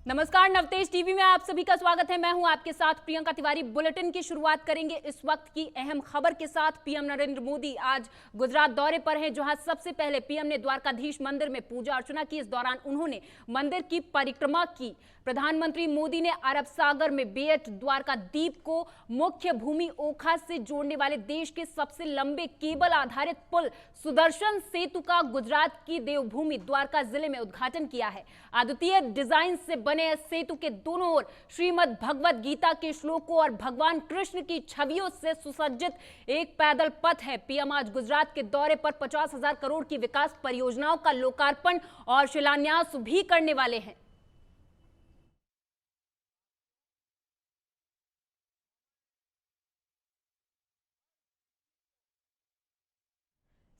नमस्कार, नवतेज टीवी में आप सभी का स्वागत है। मैं हूं आपके साथ प्रियंका तिवारी। बुलेटिन की शुरुआत करेंगे इस वक्त की अहम खबर के साथ। पीएम नरेंद्र मोदी आज गुजरात दौरे पर हैं, जहां सबसे पहले पीएम ने द्वारकाधीश मंदिर में पूजा अर्चना की। इस दौरान उन्होंने मंदिर की परिक्रमा की। प्रधानमंत्री मोदी ने अरब सागर में बेट द्वारकाद्वीप को मुख्य भूमि ओखा से जोड़ने वाले देश के सबसे लंबे केबल आधारित पुल सुदर्शन सेतु का गुजरात की देवभूमि द्वारका जिले में उद्घाटन किया है। अद्वितीय डिजाइन से बने इस सेतु के दोनों ओर श्रीमद् भगवत गीता के श्लोकों और भगवान कृष्ण की छवियों से सुसज्जित एक पैदल पथ है। पीएम आज गुजरात के दौरे पर 50,000 करोड़ की विकास परियोजनाओं का लोकार्पण और शिलान्यास भी करने वाले हैं।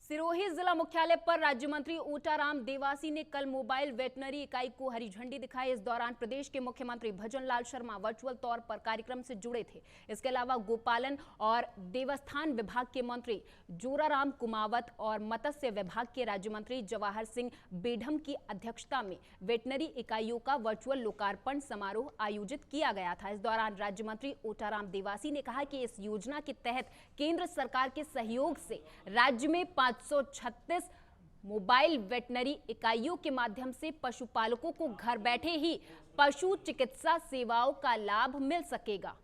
सिरोही जिला मुख्यालय पर राज्य मंत्री ओटाराम देवासी ने कल मोबाइल वेटनरी इकाई को हरी झंडी दिखाई। इस दौरान प्रदेश के मुख्यमंत्री भजनलाल शर्मा वर्चुअल तौर पर कार्यक्रम से जुड़े थे। इसके अलावा गोपालन और देवस्थान विभाग के मंत्री जोराराम कुमावत और मत्स्य विभाग के राज्य मंत्री जवाहर सिंह बेढम की अध्यक्षता में वेटनरी इकाइयों का वर्चुअल लोकार्पण समारोह आयोजित किया गया था। इस दौरान राज्य मंत्री ओटाराम देवासी ने कहा कि इस योजना के तहत केंद्र सरकार के सहयोग से राज्य में 536 मोबाइल वेटनरी इकाइयों के माध्यम से पशुपालकों को घर बैठे ही पशु चिकित्सा सेवाओं का लाभ मिल सकेगा।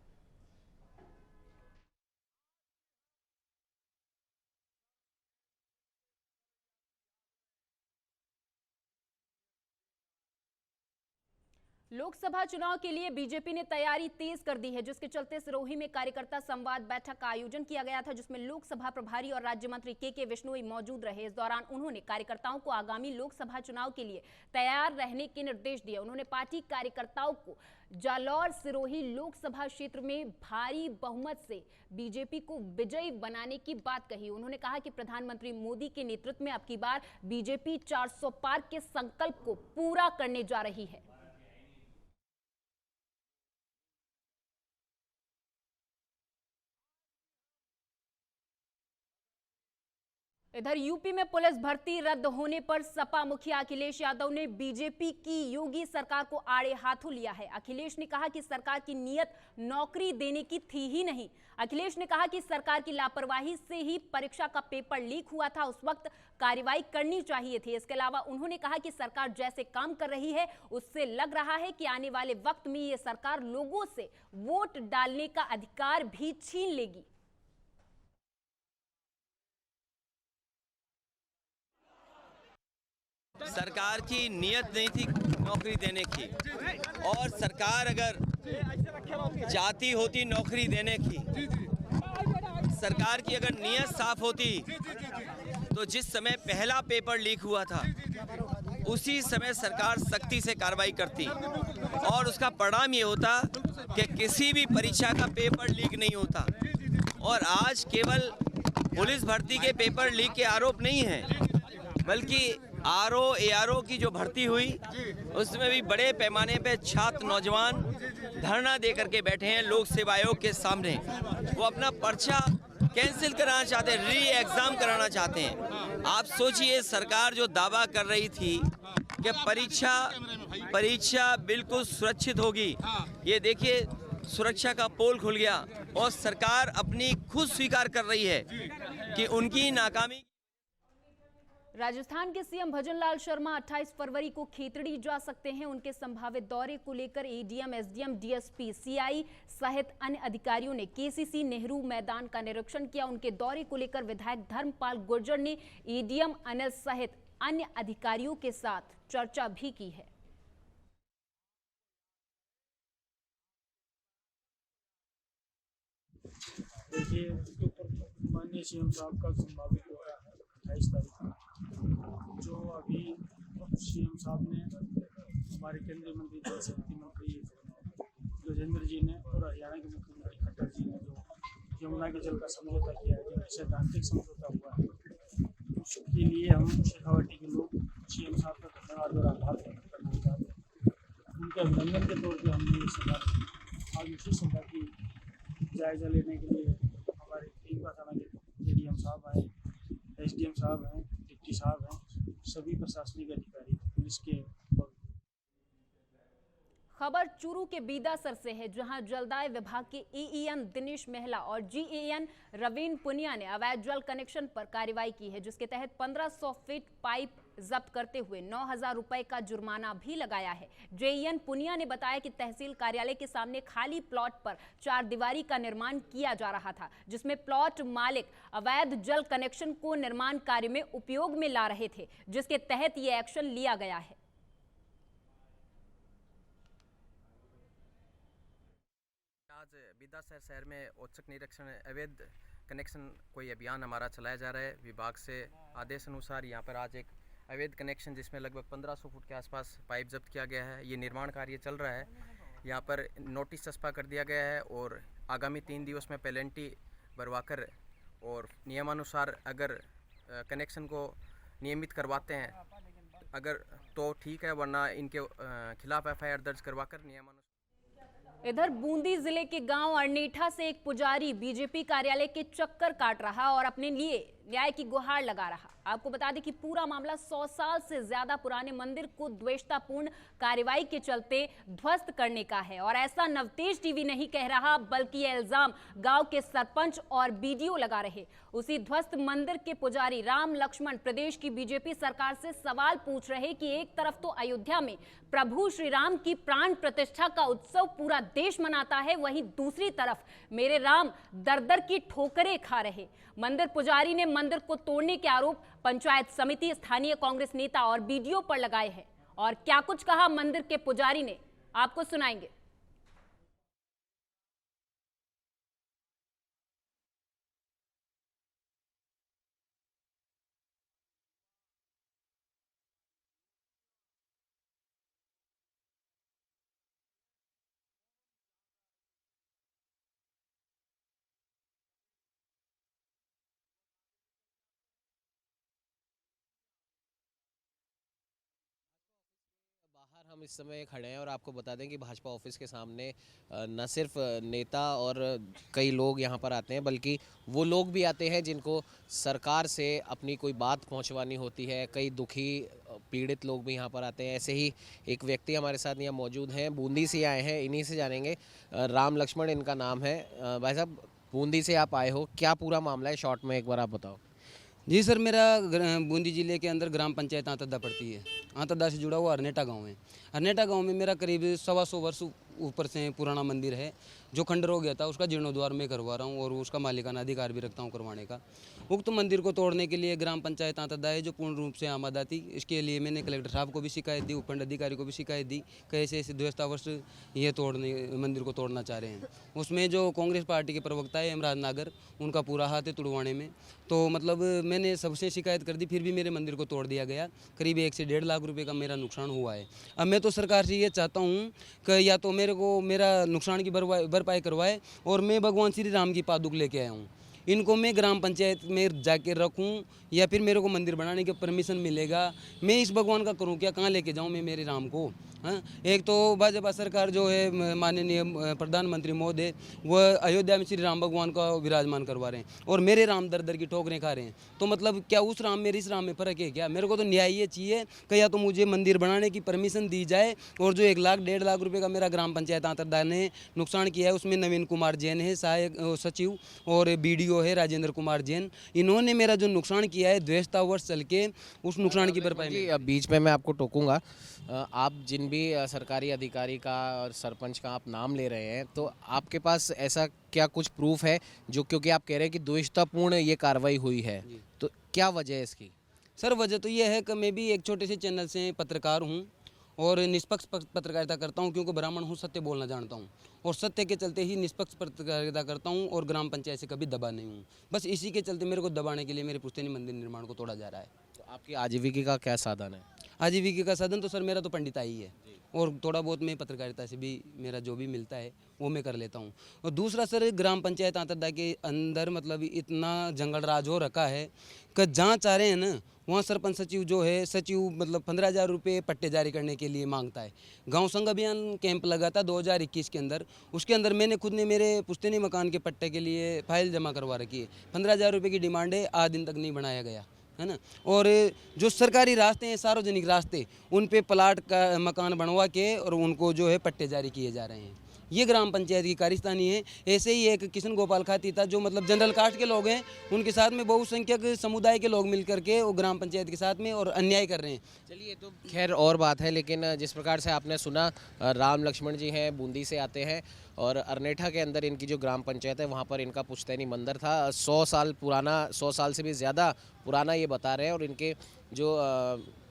लोकसभा चुनाव के लिए बीजेपी ने तैयारी तेज कर दी है, जिसके चलते सिरोही में कार्यकर्ता संवाद बैठक का आयोजन किया गया था, जिसमें लोकसभा प्रभारी और राज्य मंत्री के विश्नोई मौजूद रहे। इस दौरान उन्होंने कार्यकर्ताओं को आगामी लोकसभा चुनाव के लिए तैयार रहने के निर्देश दिए। उन्होंने पार्टी कार्यकर्ताओं को जालौर सिरोही लोकसभा क्षेत्र में भारी बहुमत से बीजेपी को विजयी बनाने की बात कही। उन्होंने कहा कि प्रधानमंत्री मोदी के नेतृत्व में अब की बार बीजेपी 400 पार के संकल्प को पूरा करने जा रही है। इधर यूपी में पुलिस भर्ती रद्द होने पर सपा मुखिया अखिलेश यादव ने बीजेपी की योगी सरकार को आड़े हाथों लिया है। अखिलेश ने कहा कि सरकार की नीयत नौकरी देने की थी ही नहीं। अखिलेश ने कहा कि सरकार की लापरवाही से ही परीक्षा का पेपर लीक हुआ था, उस वक्त कार्रवाई करनी चाहिए थी। इसके अलावा उन्होंने कहा कि सरकार जैसे काम कर रही है उससे लग रहा है कि आने वाले वक्त में ये सरकार लोगों से वोट डालने का अधिकार भी छीन लेगी। सरकार की नीयत नहीं थी नौकरी देने की, और सरकार अगर चाहती होती नौकरी देने की, सरकार की अगर नीयत साफ होती तो जिस समय पहला पेपर लीक हुआ था उसी समय सरकार सख्ती से कार्रवाई करती और उसका परिणाम ये होता कि किसी भी परीक्षा का पेपर लीक नहीं होता। और आज केवल पुलिस भर्ती के पेपर लीक के आरोप नहीं हैं, बल्कि आरओ एआरओ की जो भर्ती हुई उसमें भी बड़े पैमाने पे छात्र नौजवान धरना दे करके बैठे हैं लोक सेवा आयोग के सामने। वो अपना पर्चा कैंसिल कराना चाहते हैं, री एग्जाम कराना चाहते हैं। आप सोचिए, सरकार जो दावा कर रही थी कि परीक्षा बिल्कुल सुरक्षित होगी, ये देखिए सुरक्षा का पोल खुल गया और सरकार अपनी खुद स्वीकार कर रही है कि उनकी नाकामी। राजस्थान के सीएम भजनलाल शर्मा 28 फरवरी को खेतड़ी जा सकते हैं। उनके संभावित दौरे को लेकर एडीएम, एसडीएम, डीएसपी, सीआई सहित अन्य अधिकारियों ने केसीसी नेहरू मैदान का निरीक्षण किया। उनके दौरे को लेकर विधायक धर्मपाल गुर्जर ने एडीएम अनिल सहित अन्य अधिकारियों के साथ चर्चा भी की है। देखिए, माननीय सीएम साहब का संभावित दौरा है 28 तारीख को, जो अभी सीएम साहब ने हमारे केंद्रीय मंत्री जल शक्ति मंत्री गजेंद्र जी ने और हरियाणा के मुख्यमंत्री खट्टर जी ने जो यमुना के जल का समझौता किया है, जो सैद्धांतिक समझौता हुआ है, उसके लिए हम शेखावाटी के लोग सीएम साहब का धन्यवाद और आभार व्यक्त करना चाहते हैं। उनके अभिनंदन के तौर पर हमने ये सभा आज उसी सभा की जायजा लेने के लिए हमारे टीम थाना के एडीएम साहब आए, एसडीएम साहब हैं, डिप्टी साहब हैं, सभी प्रशासनिक अधिकारी पुलिस के। खबर चूरू के बीदासर से है, जहां जलदाय विभाग के एईएन दिनेश मेहला और जीएएन रवीन पुनिया ने अवैध जल कनेक्शन पर कार्रवाई की है, जिसके तहत 1500 फीट पाइप जब्त करते हुए 9000 रुपए का जुर्माना भी लगाया है। जेईएन पुनिया ने बताया कि तहसील कार्यालय के सामने खाली प्लॉट पर 4 दीवारी का निर्माण किया जा रहा था, जिसमें प्लॉट मालिक अवैध जल कनेक्शन को निर्माण कार्य में उपयोग में ला रहे थे, जिसके तहत ये एक्शन लिया गया है। आज बीदासर शहर में औचक निरीक्षण अवैध कनेक्शन कोई अभियान हमारा चलाया जा रहा है। विभाग से आदेश अनुसार यहाँ पर आज एक अवैध कनेक्शन जिसमें लगभग 1500 फुट के आसपास पाइप जब्त किया गया है। ये निर्माण कार्य चल रहा है। यहाँ पर नोटिस चस्पा कर दिया गया है और आगामी 3 दिवस में पेनल्टी भरवाकर और नियमानुसार अगर कनेक्शन को नियमित करवाते हैं अगर तो ठीक है, वरना इनके खिलाफ एफआईआर दर्ज करवाकर नियमानुसार। इधर बूंदी जिले के गांव अरनेठा से एक पुजारी बीजेपी कार्यालय के चक्कर काट रहा और अपने लिए न्याय की गुहार लगा रहा। आपको बता दें कि पूरा मामला 100 साल से ज्यादा पुराने मंदिर को द्वेषतापूर्ण कार्रवाई के चलते ध्वस्त करने का है। और ऐसा नवतेज टीवी नहीं कह रहा, बल्कि यह इल्जाम गांव के सरपंच और बीडीओ लगा रहे। उसी ध्वस्त मंदिर के पुजारी राम लक्ष्मण प्रदेश की बीजेपी सरकार से सवाल पूछ रहे कि एक तरफ तो अयोध्या में प्रभु श्री राम की प्राण प्रतिष्ठा का उत्सव पूरा देश मनाता है, वहीं दूसरी तरफ मेरे राम दर-दर की ठोकरें खा रहे। मंदिर पुजारी ने मंदिर को तोड़ने के आरोप पंचायत समिति, स्थानीय कांग्रेस नेता और बीडीओ पर लगाए हैं। और क्या कुछ कहा मंदिर के पुजारी ने, आपको सुनाएंगे। बाहर हम इस समय खड़े हैं और आपको बता दें कि भाजपा ऑफिस के सामने न सिर्फ नेता और कई लोग यहां पर आते हैं, बल्कि वो लोग भी आते हैं जिनको सरकार से अपनी कोई बात पहुंचवानी होती है। कई दुखी पीड़ित लोग भी यहां पर आते हैं। ऐसे ही एक व्यक्ति हमारे साथ यहाँ मौजूद हैं, बूंदी से आए हैं, इन्हीं से जानेंगे। राम लक्ष्मण इनका नाम है। भाई साहब, बूंदी से आप आए हो, क्या पूरा मामला है, शॉर्ट में एक बार आप बताओ। जी सर, मेरा बूंदी जिले के अंदर ग्राम पंचायत आंतदा पड़ती है। आंतदा से जुड़ा हुआ अरनेटा गांव है। अरनेटा गांव में मेरा करीब 125 वर्ष ऊपर से पुराना मंदिर है जो खंडर हो गया था। उसका जीर्णोद्वार मैं करवा रहा हूं और उसका मालिकाना अधिकार भी रखता हूं करवाने का। उक्त मंदिर को तोड़ने के लिए ग्राम पंचायत आंतदा है जो पूर्ण रूप से आमादा थी। इसके लिए मैंने कलेक्टर साहब को भी शिकायत दी, उपखंड अधिकारी को भी शिकायत दी कि ऐसे द्वेषतावश ये मंदिर को तोड़ना चाह रहे हैं। उसमें जो कांग्रेस पार्टी के प्रवक्ता है हेमराज नागर, उनका पूरा हाथ है तुड़वाने में। तो मतलब मैंने सबसे शिकायत कर दी, फिर भी मेरे मंदिर को तोड़ दिया गया। करीब 1 से 1.5 लाख रुपए का मेरा नुकसान हुआ है। अब मैं तो सरकार से ये चाहता हूँ कि या तो मेरे को मेरा नुकसान की भरपाई करवाए और मैं भगवान श्री राम की पादुक लेके आया हूँ। इनको मैं ग्राम पंचायत में जाके रखूं या फिर मेरे को मंदिर बनाने की परमिशन मिलेगा। मैं इस भगवान का करूं क्या, कहाँ लेके जाऊं मैं मेरे राम को? हाँ, एक तो भाजपा सरकार जो है माननीय प्रधानमंत्री महोदय, वह अयोध्या में श्री राम भगवान का विराजमान करवा रहे हैं और मेरे राम दर दर की ठोकरें खा रहे हैं। तो मतलब क्या उस राम मेरे इस राम में फ़र्क है क्या? मेरे को तो न्याय ये चाहिए कि या तो मुझे मंदिर बनाने की परमिशन दी जाए और जो 1 लाख 1.5 लाख रुपये का मेरा ग्राम पंचायत आंतदा ने नुकसान किया है, उसमें नवीन कुमार जैन है सहायक सचिव और बीडीओ है राजेंद्र कुमार जैन। इन्होंने मेरा जो नुकसान किया है द्वेषतावश चल के उस नुकसान की भरपाई। अब बीच में मैं आपको टोकूंगा। आप जिन भी सरकारी अधिकारी का और सरपंच का आप नाम ले रहे हैं, तो आपके पास ऐसा क्या कुछ प्रूफ है जो, क्योंकि आप कह रहे हैं कि द्वेषतापूर्ण ये कार्रवाई हुई है, तो क्या वजह है इसकी? सर वजह तो ये है कि मैं भी एक छोटे से चैनल से पत्रकार हूँ और निष्पक्ष पत्रकारिता करता हूँ, क्योंकि ब्राह्मण हूँ, सत्य बोलना जानता हूँ और सत्य के चलते ही निष्पक्ष पत्रकारिता करता हूँ और ग्राम पंचायत से कभी दबा नहीं हूँ। बस इसी के चलते मेरे को दबाने के लिए मेरे पुश्तैनी मंदिर निर्माण को तोड़ा जा रहा है। तो आपकी आजीविका का क्या साधन है? आजीविका का साधन तो सर मेरा तो पंडिताई है और थोड़ा बहुत मैं पत्रकारिता से भी मेरा जो भी मिलता है वो मैं कर लेता हूँ। और दूसरा सर, ग्राम पंचायत आंतदा के अंदर मतलब इतना जंगल राज हो रखा है कि जहाँ चाह रहे हैं ना वहाँ सरपंच सचिव जो है, सचिव मतलब 15,000 रुपये पट्टे जारी करने के लिए मांगता है। गांव संघ अभियान कैंप लगा था 2021 के अंदर, उसके अंदर मैंने खुद ने मेरे पुश्तैनी मकान के पट्टे के लिए फाइल जमा करवा रखी है। 15,000 रुपये की डिमांड है, आज दिन तक नहीं बनाया गया। है ना। और जो सरकारी रास्ते हैं, सार्वजनिक रास्ते, उन पे प्लाट का मकान बनवा के और उनको जो है पट्टे जारी किए जा रहे हैं। ये ग्राम पंचायत की कार्यस्थानी है। ऐसे ही एक किशन गोपाल खाती था, जो मतलब जनरल कास्ट के लोग हैं, उनके साथ में बहुसंख्यक समुदाय के लोग मिलकर के वो ग्राम पंचायत के साथ में और अन्याय कर रहे हैं। चलिए, तो खैर और बात है, लेकिन जिस प्रकार से आपने सुना, राम लक्ष्मण जी हैं, बूंदी से आते हैं और अरनेठा के अंदर इनकी जो ग्राम पंचायत है वहाँ पर इनका पुश्तैनी मंदिर था। 100 साल पुराना, 100 साल से भी ज़्यादा पुराना ये बता रहे हैं। और इनके जो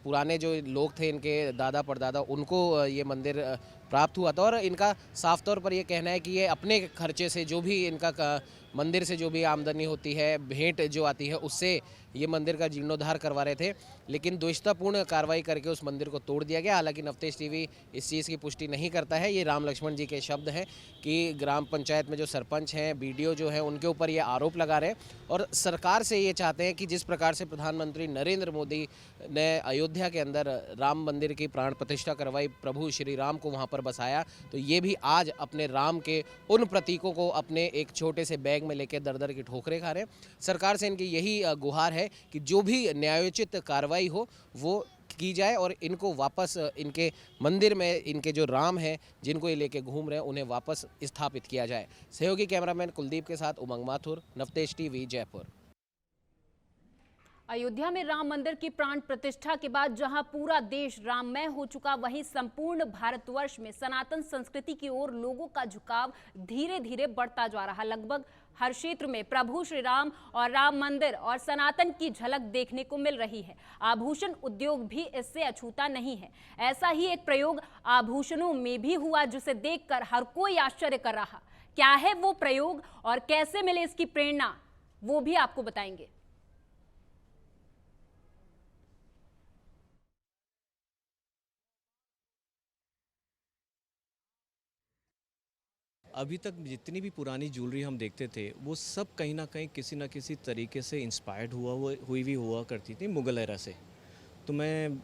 पुराने जो लोग थे, इनके दादा परदादा, उनको ये मंदिर प्राप्त हुआ था। और इनका साफ तौर पर ये कहना है कि ये अपने खर्चे से, जो भी इनका मंदिर से जो भी आमदनी होती है, भेंट जो आती है, उससे ये मंदिर का जीर्णोद्धार करवा रहे थे। लेकिन द्वेषतापूर्ण कार्रवाई करके उस मंदिर को तोड़ दिया गया। हालांकि नवतेज टीवी इस चीज़ की पुष्टि नहीं करता है। ये राम लक्ष्मण जी के शब्द हैं कि ग्राम पंचायत में जो सरपंच हैं, बीडीओ जो हैं, उनके ऊपर ये आरोप लगा रहे हैं और सरकार से ये चाहते हैं कि जिस प्रकार से प्रधानमंत्री नरेंद्र मोदी ने अयोध्या के अंदर राम मंदिर की प्राण प्रतिष्ठा करवाई, प्रभु श्री राम को वहाँ पर बसाया, तो ये भी आज अपने राम के उन प्रतीकों को अपने एक छोटे से बैग में लेकर दर दर की ठोकरें खा रहे हैं। सरकार से इनकी यही गुहार है कि जो भी न्यायोचित कार्रवाई हो वो की जाए और इनको वापस इनके मंदिर में, इनके जो राम हैं जिनको ये लेके घूम रहे हैं, उन्हें वापस स्थापित किया जाए। सहयोगी कैमरामैन कुलदीप के साथ उमंग माथुर, नवतेज टीवी, जयपुर। अयोध्या में राम मंदिर की प्राण प्रतिष्ठा के बाद जहां पूरा देश राममय हो चुका, वहीं संपूर्ण भारतवर्ष में सनातन संस्कृति की ओर लोगों का झुकाव धीरे धीरे बढ़ता जा रहा। लगभग हर क्षेत्र में प्रभु श्री राम और राम मंदिर और सनातन की झलक देखने को मिल रही है। आभूषण उद्योग भी इससे अछूता नहीं है। ऐसा ही एक प्रयोग आभूषणों में भी हुआ, जिसे देखकर हर कोई आश्चर्य कर रहा। क्या है वो प्रयोग और कैसे मिले इसकी प्रेरणा, वो भी आपको बताएंगे। अभी तक जितनी भी पुरानी ज्वेलरी हम देखते थे, वो सब कहीं ना कहीं किसी न किसी तरीके से इंस्पायर्ड हुआ करती थी मुग़ल एरा से। तो मैं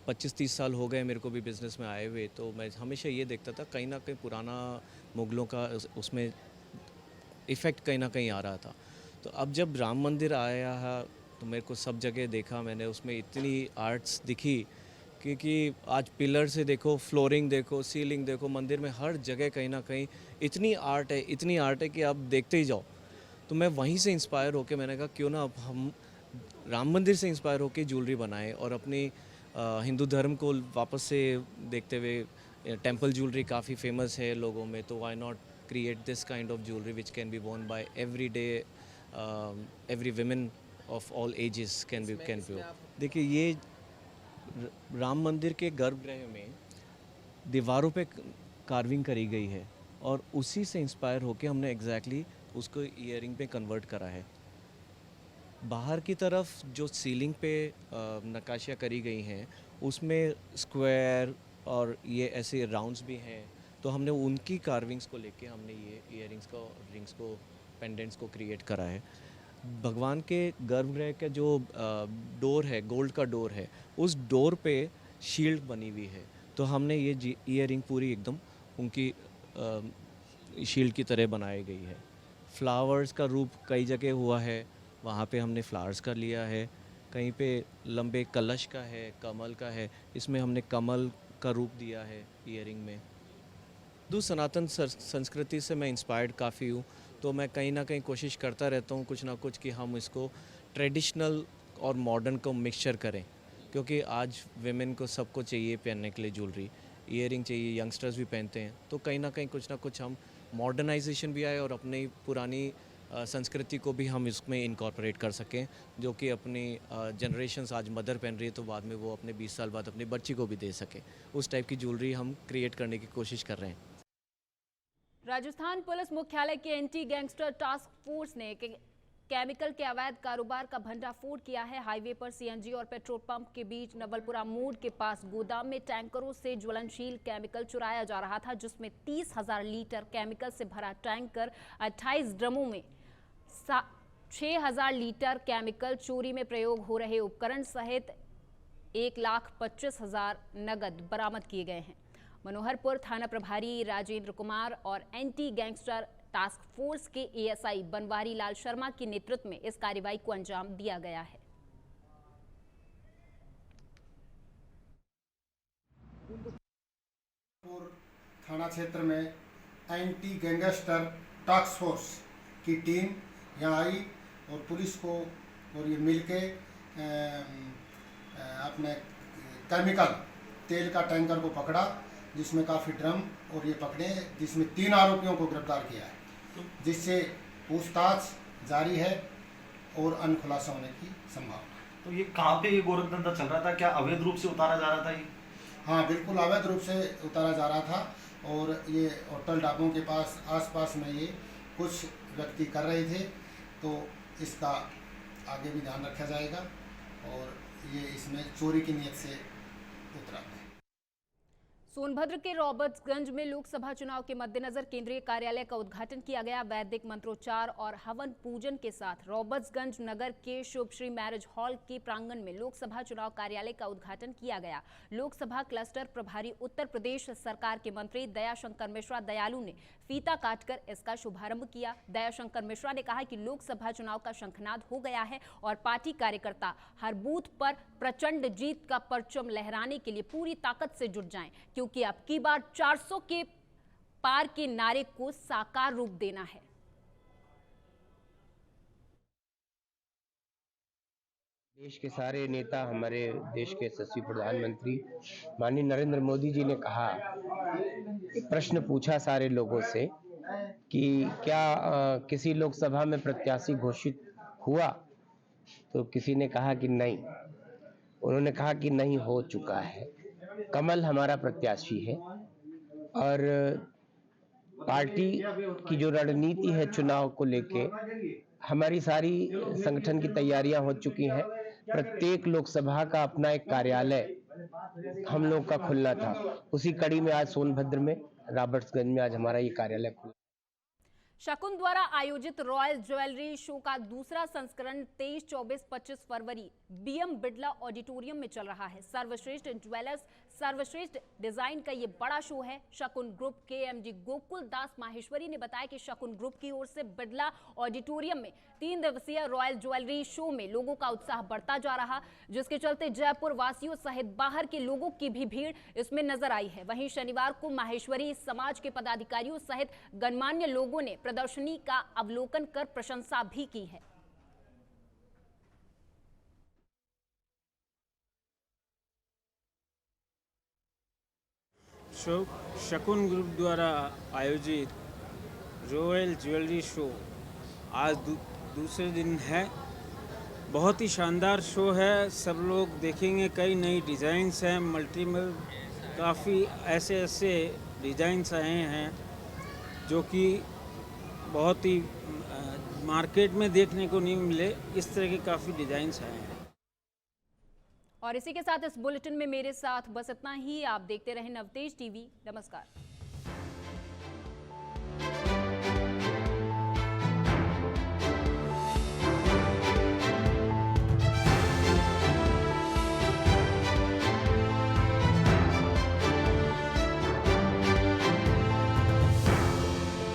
25-30 साल हो गए मेरे को भी बिज़नेस में आए हुए, तो मैं हमेशा ये देखता था कहीं ना कहीं पुराना मुग़लों का उसमें इफ़ेक्ट कहीं ना कहीं आ रहा था। तो अब जब राम मंदिर आया है तो मेरे को सब जगह देखा मैंने, उसमें इतनी आर्ट्स दिखी क्योंकि आज पिलर से देखो, फ्लोरिंग देखो, सीलिंग देखो, मंदिर में हर जगह कहीं ना कहीं इतनी आर्ट है कि आप देखते ही जाओ। तो मैं वहीं से इंस्पायर होकर मैंने कहा क्यों ना अब हम राम मंदिर से इंस्पायर होकर ज्वेलरी बनाएं और अपनी हिंदू धर्म को वापस से देखते हुए। टेंपल ज्वेलरी काफ़ी फेमस है लोगों में, तो why not create this kind of jewellery which can be worn by every women of all ages can be. देखिए, ये राम मंदिर के गर्भगृह में दीवारों पे कार्विंग करी गई है और उसी से इंस्पायर होके हमने एग्जैक्टली उसको ईयरिंग पे कन्वर्ट करा है। बाहर की तरफ जो सीलिंग पे नक्काशियाँ करी गई हैं उसमें स्क्वायर और ये ऐसे राउंड्स भी हैं, तो हमने उनकी कार्विंग्स को लेके हमने ये ईयरिंग्स को, रिंग्स को, पेंडेंट्स को क्रिएट करा है। भगवान के गर्भगृह का जो डोर है, गोल्ड का डोर है, उस डोर पे शील्ड बनी हुई है, तो हमने ये ईयरिंग पूरी एकदम उनकी शील्ड की तरह बनाई गई है। फ्लावर्स का रूप कई जगह हुआ है, वहाँ पे हमने फ्लावर्स का लिया है, कहीं पे लंबे कलश का है, कमल का है, इसमें हमने कमल का रूप दिया है ईयरिंग में। हिंदू सनातन संस्कृति से मैं इंस्पायर्ड काफ़ी हूँ, तो मैं कहीं ना कहीं कोशिश करता रहता हूँ कुछ ना कुछ कि हम इसको ट्रेडिशनल और मॉडर्न को मिक्सचर करें, क्योंकि आज विमेन को सबको चाहिए पहनने के लिए ज्वेलरी, ईयरिंग चाहिए, यंगस्टर्स भी पहनते हैं, तो कहीं ना कुछ हम मॉडर्नाइजेशन भी आए और अपनी पुरानी संस्कृति को भी हम इसमें इनकॉर्पोरेट कर सकें, जो कि अपनी जनरेशन्स आज मदर पहन रही है तो बाद में वो अपने 20 साल बाद अपनी बच्ची को भी दे सके, उस टाइप की ज्वेलरी हम क्रिएट करने की कोशिश कर रहे हैं। राजस्थान पुलिस मुख्यालय के एंटी गैंगस्टर टास्क फोर्स ने केमिकल के अवैध कारोबार का भंडाफोड़ किया है। हाईवे पर सीएनजी और पेट्रोल पंप के बीच नवलपुरा मोड़ के पास गोदाम में टैंकरों से ज्वलनशील केमिकल चुराया जा रहा था, जिसमें 30,000 लीटर केमिकल से भरा टैंकर 28 ड्रमों में 6,000 लीटर केमिकल, चोरी में प्रयोग हो रहे उपकरण सहित 1,25,000 नगद बरामद किए गए हैं। मनोहरपुर थाना प्रभारी राजेंद्र कुमार और एंटी गैंगस्टर टास्क फोर्स के एएसआई बनवारी लाल शर्मा के नेतृत्व में इस कार्रवाई को अंजाम दिया गया है। क्षेत्र में एंटी गैंगस्टर टास्क फोर्स की टीम यहाँ आई और पुलिस को और ये मिलके अपने केमिकल तेल का टैंकर को पकड़ा, जिसमें काफ़ी ड्रम और ये पकड़े, जिसमें 3 आरोपियों को गिरफ्तार किया है, जिससे पूछताछ जारी है और अन्य खुलासा होने की संभावना। तो ये कहाँ पे ये गोरखधंधा चल रहा था? क्या अवैध रूप से उतारा जा रहा था ये? हाँ बिल्कुल अवैध रूप से उतारा जा रहा था और ये होटल ढाबों के पास आसपास में ये कुछ व्यक्ति कर रहे थे, तो इसका आगे भी ध्यान रखा जाएगा और ये इसमें चोरी की नीयत से उतरा है। सोनभद्र के रॉबर्ट्सगंज में लोकसभा चुनाव के मद्देनजर केंद्रीय कार्यालय का उद्घाटन किया गया। वैदिक मंत्रोच्चार और हवन पूजन के साथ रॉबर्ट्सगंज नगर के शुभश्री मैरिज हॉल के प्रांगण में लोकसभा चुनाव कार्यालय का उद्घाटन किया गया। लोकसभा क्लस्टर प्रभारी उत्तर प्रदेश सरकार के मंत्री दयाशंकर मिश्रा दयालु ने फीता काटकर इसका शुभारंभ किया। दयाशंकर मिश्रा ने कहा कि लोकसभा चुनाव का शंखनाद हो गया है और पार्टी कार्यकर्ता हर बूथ पर प्रचंड जीत का परचम लहराने के लिए पूरी ताकत से जुट जाएं, क्योंकि अब की बार 400 के पार के नारे को साकार रूप देना है। देश के सारे नेता, हमारे देश के यशस्वी प्रधानमंत्री माननीय नरेंद्र मोदी जी ने कहा, प्रश्न पूछा सारे लोगों से कि क्या किसी लोकसभा में प्रत्याशी घोषित हुआ, तो किसी ने कहा कि नहीं। उन्होंने कहा कि नहीं, हो चुका है। कमल हमारा प्रत्याशी है और पार्टी की जो रणनीति है चुनाव को लेके, हमारी सारी संगठन की तैयारियां हो चुकी हैं। प्रत्येक लोकसभा का अपना एक कार्यालय हम लोग का खुलना था। उसी कड़ी में आज सोनभद्र में रॉबर्ट्सगंज में आज हमारा ये कार्यालय खुला। शकुन द्वारा आयोजित रॉयल ज्वेलरी शो का दूसरा संस्करण 23, 24, 25 फरवरी बीएम बिड़ला ऑडिटोरियम में चल रहा है। सर्वश्रेष्ठ ज्वेलर्स, सर्वश्रेष्ठ डिजाइन का ये बड़ा शो है। शकुन ग्रुप के एमडी गोकुल दास माहेश्वरी ने बताया कि शकुन ग्रुप की ओर से बिड़ला ऑडिटोरियम में 3 दिवसीय रॉयल ज्वेलरी शो में लोगों का उत्साह बढ़ता जा रहा, जिसके चलते जयपुर वासियों सहित बाहर के लोगों की भी भीड़ इसमें नजर आई है। वहीं शनिवार को माहेश्वरी समाज के पदाधिकारियों सहित गणमान्य लोगों ने प्रदर्शनी का अवलोकन कर प्रशंसा भी की है। शकुन ग्रुप द्वारा आयोजित रॉयल ज्वेलरी शो आज दूसरे दिन है। बहुत ही शानदार शो है। सब लोग देखेंगे, कई नई डिज़ाइंस हैं, मल्टीपल काफ़ी ऐसे डिज़ाइंस आए हैं जो कि बहुत ही मार्केट में देखने को नहीं मिले। इस तरह के काफ़ी डिज़ाइंस आए हैं। और इसी के साथ इस बुलेटिन में मेरे साथ बस इतना ही। आप देखते रहें नवतेज टीवी। नमस्कार।